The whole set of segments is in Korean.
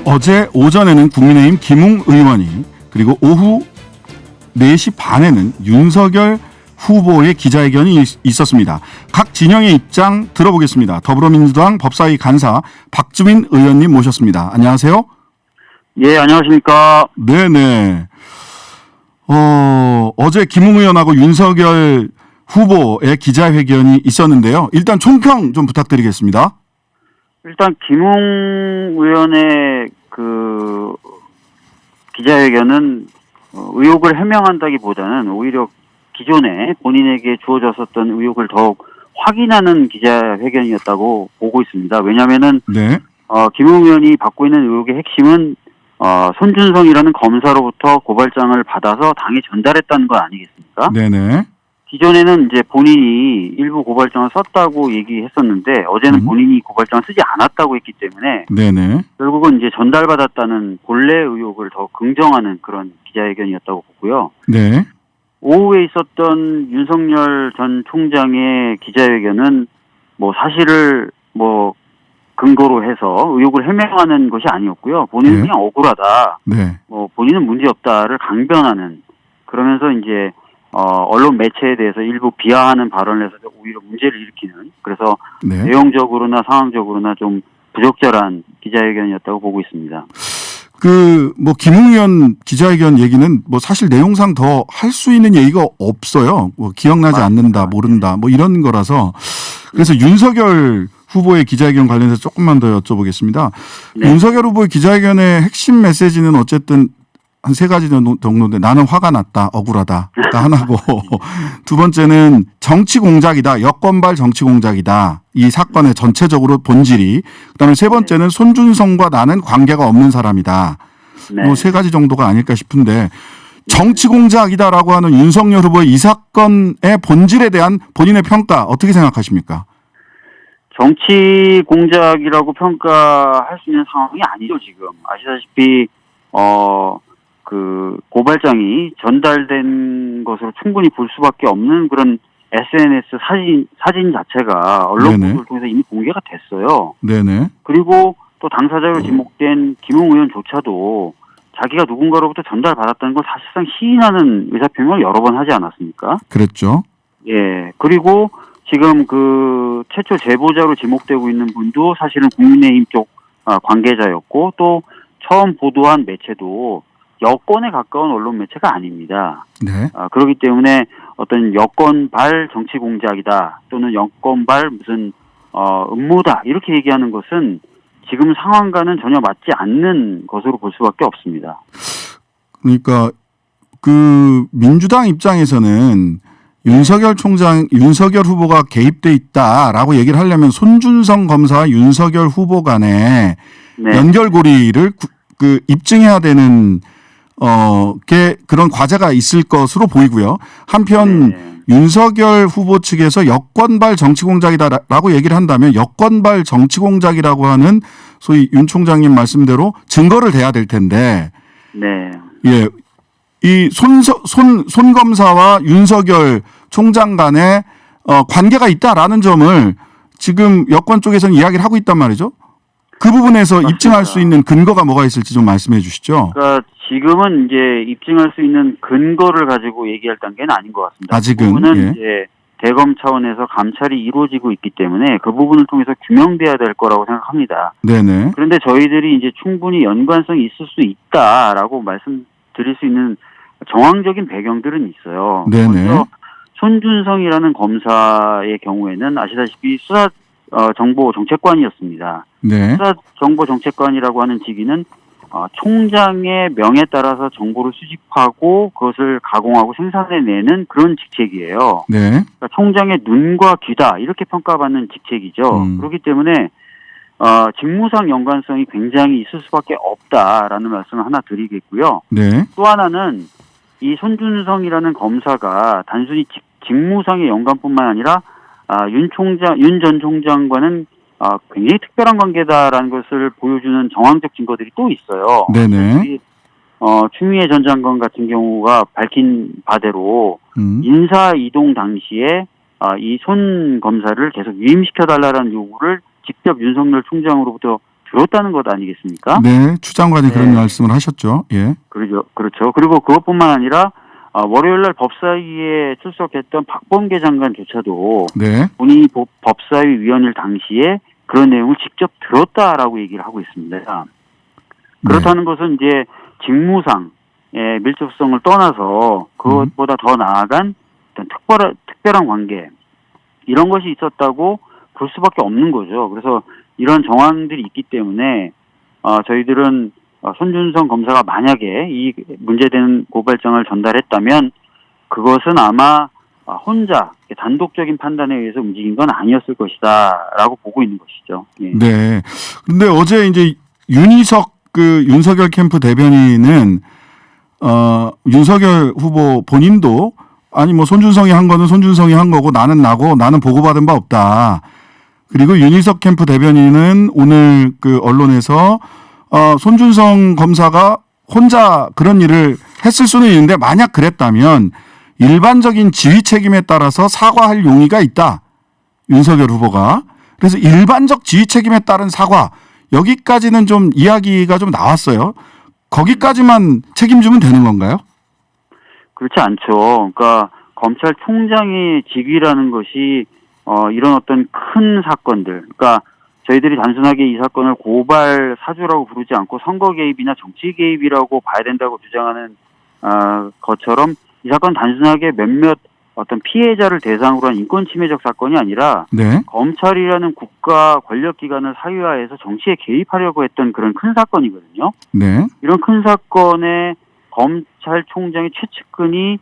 어제 오전에는 국민의힘 김웅 의원이 그리고 오후 4시 반에는 윤석열 후보의 기자회견이 있었습니다. 각 진영의 입장 들어보겠습니다. 더불어민주당 법사위 간사 박주민 의원님 모셨습니다. 안녕하세요. 예, 안녕하십니까. 네네. 어제 김웅 의원하고 윤석열 후보의 기자회견이 있었는데요. 일단 총평 좀 부탁드리겠습니다. 일단 김웅 의원의 그 기자회견은 의혹을 해명한다기보다는 오히려 기존에 본인에게 주어졌었던 의혹을 더욱 확인하는 기자회견이었다고 보고 있습니다. 왜냐하면은 네. 김웅 의원이 받고 있는 의혹의 핵심은 손준성이라는 검사로부터 고발장을 받아서 당에 전달했다는 거 아니겠습니까? 네네. 기존에는 이제 본인이 일부 고발장을 썼다고 얘기했었는데 어제는 본인이 고발장을 쓰지 않았다고 했기 때문에 네네. 결국은 이제 전달받았다는 본래 의혹을 더 긍정하는 그런 기자회견이었다고 보고요. 네. 오후에 있었던 윤석열 전 총장의 기자회견은 사실을 근거로 해서 의혹을 해명하는 것이 아니었고요. 본인은 네. 그냥 억울하다. 네. 본인은 문제없다를 강변하는, 그러면서 이제 언론 매체에 대해서 일부 비하하는 발언을 해서 오히려 문제를 일으키는, 그래서 네. 내용적으로나 상황적으로나 좀 부적절한 기자회견이었다고 보고 있습니다. 김웅 의원 기자회견 얘기는 사실 내용상 더 할 수 있는 얘기가 없어요. 기억나지 않는다, 모른다, 이런 거라서. 그래서 윤석열 후보의 기자회견 관련해서 조금만 더 여쭤보겠습니다. 네. 윤석열 후보의 기자회견의 핵심 메시지는 어쨌든 한 3가지 정도인데, 나는 화가 났다, 억울하다가 하나고, 두 번째는 정치 공작이다, 여권발 정치 공작이다, 이 사건의 전체적으로 본질이. 그다음에 세 번째는 손준성과 나는 관계가 없는 사람이다. 네. 3가지 정도가 아닐까 싶은데, 정치 공작이다라고 하는 윤석열 후보의 이 사건의 본질에 대한 본인의 평가 어떻게 생각하십니까? 정치 공작이라고 평가할 수 있는 상황이 아니죠, 지금. 아시다시피 고발장이 전달된 것으로 충분히 볼 수밖에 없는 그런 SNS 사진 자체가 언론 보도를 통해서 이미 공개가 됐어요. 네네. 그리고 또 당사자로 지목된 김웅 의원조차도 자기가 누군가로부터 전달받았다는 걸 사실상 시인하는 의사표명을 여러 번 하지 않았습니까? 그랬죠. 예. 그리고 지금 최초 제보자로 지목되고 있는 분도 사실은 국민의힘 쪽 관계자였고, 또 처음 보도한 매체도 여권에 가까운 언론 매체가 아닙니다. 네. 그렇기 때문에 어떤 여권발 정치 공작이다, 또는 여권발 무슨 음모다, 이렇게 얘기하는 것은 지금 상황과는 전혀 맞지 않는 것으로 볼 수밖에 없습니다. 그러니까 민주당 입장에서는 윤석열 후보가 개입돼 있다라고 얘기를 하려면 손준성 검사와 윤석열 후보 간의 네. 연결고리를 입증해야 되는 그런 과제가 있을 것으로 보이고요. 한편 네. 윤석열 후보 측에서 여권발 정치 공작이다라고 얘기를 한다면, 여권발 정치 공작이라고 하는 소위 윤 총장님 말씀대로 증거를 대야 될 텐데, 네. 예, 이 손 검사와 윤석열 총장 간에 관계가 있다라는 점을 지금 여권 쪽에서는 이야기를 하고 있단 말이죠. 그 부분에서 맞습니다. 입증할 수 있는 근거가 뭐가 있을지 좀 말씀해 주시죠. 그러니까 지금은 이제 입증할 수 있는 근거를 가지고 얘기할 단계는 아닌 것 같습니다. 아직은. 그 부분은 예. 이제 대검 차원에서 감찰이 이루어지고 있기 때문에 그 부분을 통해서 규명돼야 될 거라고 생각합니다. 네네. 그런데 저희들이 이제 충분히 연관성이 있을 수 있다라고 말씀드릴 수 있는 정황적인 배경들은 있어요. 네네. 먼저 손준성이라는 검사의 경우에는 아시다시피 수사정보정책관이었습니다. 네. 수사정보정책관이라고 하는 직위는 총장의 명에 따라서 정보를 수집하고 그것을 가공하고 생산해내는 그런 직책이에요. 네. 그러니까 총장의 눈과 귀다, 이렇게 평가받는 직책이죠. 그렇기 때문에 직무상 연관성이 굉장히 있을 수밖에 없다라는 말씀을 하나 드리겠고요. 네. 또 하나는 이 손준성이라는 검사가 단순히 직무상의 연관뿐만 아니라 윤 전 총장과는 굉장히 특별한 관계다라는 것을 보여주는 정황적 증거들이 또 있어요. 네네. 추미애 전 장관 같은 경우가 밝힌 바대로 인사 이동 당시에 이 손 검사를 계속 위임시켜달라는 요구를 직접 윤석열 총장으로부터 줄었다는 것 아니겠습니까? 네, 추 장관이 그런 네. 말씀을 하셨죠. 예. 그렇죠. 그리고 그것뿐만 아니라 월요일 날 법사위에 출석했던 박범계 장관조차도 네. 본인이 법사위 위원일 당시에 그런 내용을 직접 들었다라고 얘기를 하고 있습니다. 그렇다는 것은 이제 직무상의 밀접성을 떠나서 그것보다 더 나아간 어떤 특별한 관계 이런 것이 있었다고 볼 수밖에 없는 거죠. 그래서 이런 정황들이 있기 때문에 저희들은 손준성 검사가 만약에 이 문제되는 고발장을 전달했다면 그것은 아마 혼자 단독적인 판단에 의해서 움직인 건 아니었을 것이다라고 보고 있는 것이죠. 예. 네. 근데 어제 이제 윤석열 캠프 대변인은 윤석열 후보 본인도 아니 뭐 손준성이 한 거는 손준성이 한 거고 나는 나고 나는 보고받은 바 없다. 그리고 윤희석 캠프 대변인은 오늘 그 언론에서 손준성 검사가 혼자 그런 일을 했을 수는 있는데 만약 그랬다면 일반적인 지휘 책임에 따라서 사과할 용의가 있다. 윤석열 후보가. 그래서 일반적 지휘 책임에 따른 사과 여기까지는 좀 이야기가 좀 나왔어요. 거기까지만 책임지면 되는 건가요? 그렇지 않죠. 그러니까 검찰총장의 직위라는 것이 이런 어떤 큰 사건들, 그러니까 저희들이 단순하게 이 사건을 고발 사주라고 부르지 않고 선거 개입이나 정치 개입이라고 봐야 된다고 주장하는 것처럼 이 사건 단순하게 몇몇 어떤 피해자를 대상으로 한 인권 침해적 사건이 아니라 네. 검찰이라는 국가 권력기관을 사유화해서 정치에 개입하려고 했던 그런 큰 사건이거든요. 네. 이런 큰 사건에 검찰총장의 최측근이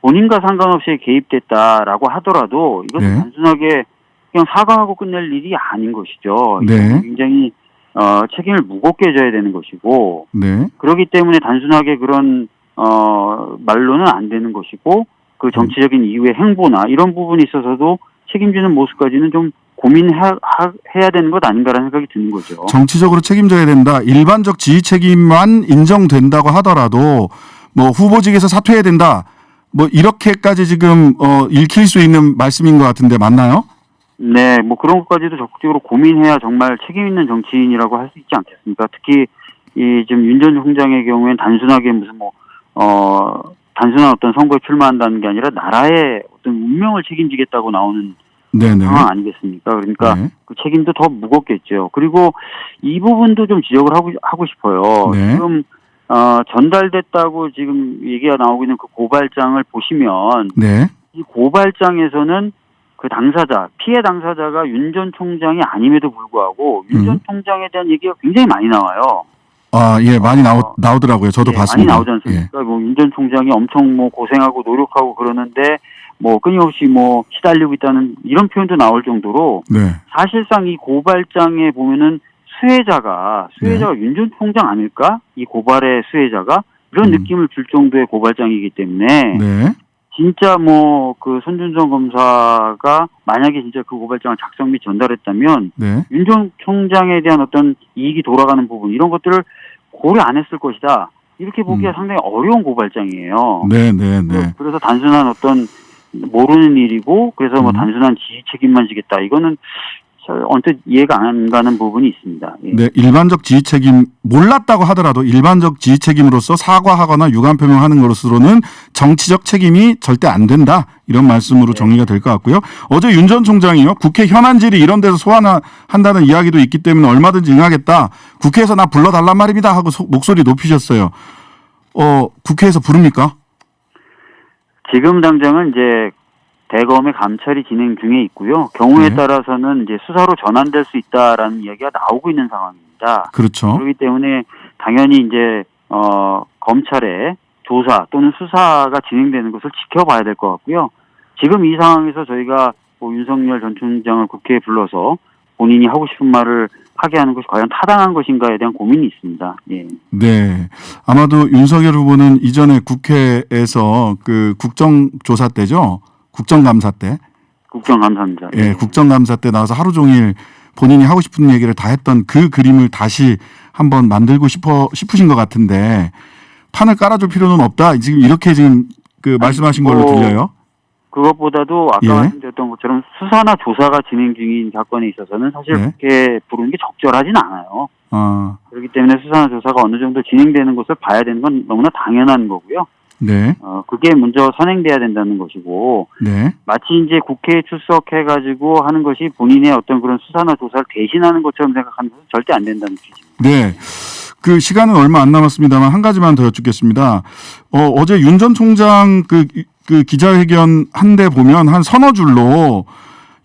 본인과 상관없이 개입됐다라고 하더라도 이것은 네. 단순하게 그냥 사과하고 끝낼 일이 아닌 것이죠. 네. 굉장히 책임을 무겁게 져야 되는 것이고 네. 그렇기 때문에 단순하게 그런 말로는 안 되는 것이고 그 정치적인 이후의 행보나 이런 부분에 있어서도 책임지는 모습까지는 좀 고민해야 되는 것 아닌가라는 생각이 드는 거죠. 정치적으로 책임져야 된다. 일반적 지휘 책임만 인정된다고 하더라도 뭐 후보직에서 사퇴해야 된다. 뭐 이렇게까지 지금 읽힐 수 있는 말씀인 것 같은데 맞나요? 네, 뭐 그런 것까지도 적극적으로 고민해야 정말 책임 있는 정치인이라고 할 수 있지 않겠습니까? 특히 이 지금 윤 전 총장의 경우에는 단순하게 무슨 단순한 어떤 선거에 출마한다는 게 아니라 나라의 어떤 운명을 책임지겠다고 나오는 네네. 상황 아니겠습니까? 그러니까 네. 그 책임도 더 무겁겠죠. 그리고 이 부분도 좀 지적을 하고 싶어요. 네. 지금 전달됐다고 지금 얘기가 나오고 있는 그 고발장을 보시면 네. 이 고발장에서는 그 당사자, 피해 당사자가 윤 전 총장이 아님에도 불구하고 윤 전 총장에 대한 얘기가 굉장히 많이 나와요. 예, 많이 나오더라고요. 저도 많이 봤습니다. 나오지 않습니까? 뭐 윤 전 총장이 엄청 고생하고 노력하고 그러는데 끊임없이 시달리고 있다는 이런 표현도 나올 정도로 네. 사실상 이 고발장에 보면은 수혜자가 윤 전 총장 아닐까? 이 고발의 수혜자가 이런 느낌을 줄 정도의 고발장이기 때문에 네. 진짜 그 손준성 검사가 만약에 진짜 그 고발장을 작성 및 전달했다면 네. 윤 전 총장에 대한 어떤 이익이 돌아가는 부분 이런 것들을 고려 안 했을 것이다. 이렇게 보기가 상당히 어려운 고발장이에요. 네, 네, 네. 그래서 단순한 어떤 모르는 일이고 그래서 단순한 지휘 책임만 지겠다. 이거는 언뜻 이해가 안 가는 부분이 있습니다. 예. 네, 일반적 지휘 책임 몰랐다고 하더라도 일반적 지휘 책임으로서 사과하거나 유감 표명하는 것으로는 정치적 책임이 절대 안 된다. 이런 말씀으로 정리가 될 것 같고요. 어제 윤 전 총장이요. 국회 현안 질의 이런 데서 소환한다는 이야기도 있기 때문에 얼마든지 응하겠다. 국회에서 나 불러달란 말입니다 하고 목소리 높이셨어요. 국회에서 부릅니까? 지금 당장은 이제 대검의 감찰이 진행 중에 있고요. 경우에 네. 따라서는 이제 수사로 전환될 수 있다라는 이야기가 나오고 있는 상황입니다. 그렇죠. 그렇기 때문에 당연히 이제 검찰의 조사 또는 수사가 진행되는 것을 지켜봐야 될 것 같고요. 지금 이 상황에서 저희가 윤석열 전 총장을 국회에 불러서 본인이 하고 싶은 말을 하게 하는 것이 과연 타당한 것인가에 대한 고민이 있습니다. 예. 네. 아마도 윤석열 후보는 이전에 국회에서 그 국정조사 때죠. 국정감사 때. 국정감사입니다. 예, 국정감사 때 나와서 하루 종일 본인이 하고 싶은 얘기를 다 했던 그 그림을 다시 한번 만들고 싶으신 것 같은데 판을 깔아줄 필요는 없다. 지금 이렇게 말씀하신 걸로 들려요. 그것보다도 아까 예. 말씀드렸던 것처럼 수사나 조사가 진행 중인 사건에 있어서는 사실 네. 그렇게 부르는 게 적절하진 않아요. 아, 그렇기 때문에 수사나 조사가 어느 정도 진행되는 것을 봐야 되는 건 너무나 당연한 거고요. 네, 그게 먼저 선행돼야 된다는 것이고, 네, 마치 이제 국회에 출석해가지고 하는 것이 본인의 어떤 그런 수사나 조사를 대신하는 것처럼 생각하는 것은 절대 안 된다는 취지입니다. 네. 그 시간은 얼마 안 남았습니다만 한 가지만 더 여쭙겠습니다. 어제 윤 전 총장 그 기자회견 한데 보면 한 서너 줄로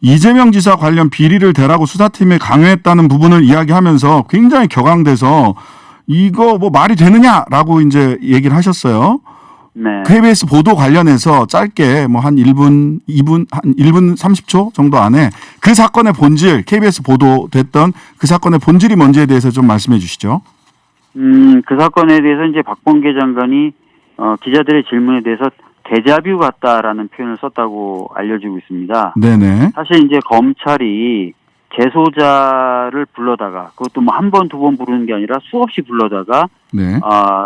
이재명 지사 관련 비리를 대라고 수사팀에 강요했다는 부분을 이야기하면서 굉장히 격앙돼서 이거 뭐 말이 되느냐라고 이제 얘기를 하셨어요. 네. KBS 보도 관련해서 짧게 뭐 한 1분 30초 정도 안에 그 사건의 본질, KBS 보도됐던 그 사건의 본질이 뭔지에 대해서 좀 말씀해 주시죠. 그 사건에 대해서 이제 박범계 장관이 기자들의 질문에 대해서 데자뷰 같다라는 표현을 썼다고 알려지고 있습니다. 네네. 사실 이제 검찰이 재소자를 불러다가 그것도 뭐 한 번, 두 번 부르는 게 아니라 수없이 불러다가 네.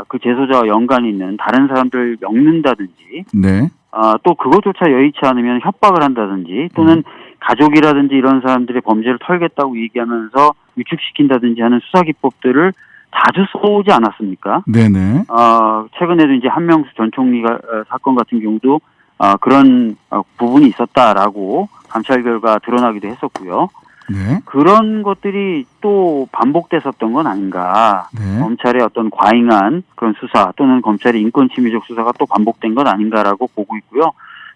그 재소자와 연관이 있는 다른 사람들 엮는다든지 네. 또 그것조차 여의치 않으면 협박을 한다든지 또는 가족이라든지 이런 사람들의 범죄를 털겠다고 얘기하면서 위축시킨다든지 하는 수사 기법들을 자주 써오지 않았습니까? 네네. 최근에도 이제 한명수 전 총리가 사건 같은 경우도 그런 부분이 있었다라고 감찰 결과 드러나기도 했었고요. 네. 그런 것들이 또 반복됐었던 건 아닌가. 네. 검찰의 어떤 과잉한 그런 수사 또는 검찰의 인권침해적 수사가 또 반복된 건 아닌가라고 보고 있고요.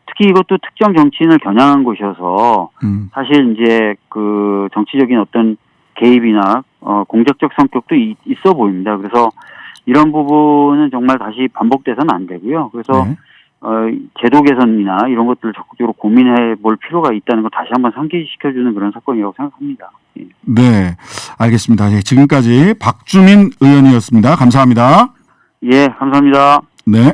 특히 이것도 특정 정치인을 겨냥한 것이어서 사실 이제 그 정치적인 어떤 개입이나 공작적 성격도 있어 보입니다. 그래서 이런 부분은 정말 다시 반복돼서는 안 되고요. 그래서 네. 제도 개선이나 이런 것들을 적극적으로 고민해 볼 필요가 있다는 걸 다시 한번 상기시켜주는 그런 사건이라고 생각합니다. 예. 네. 알겠습니다. 예, 지금까지 박주민 의원이었습니다. 감사합니다. 예, 감사합니다. 네.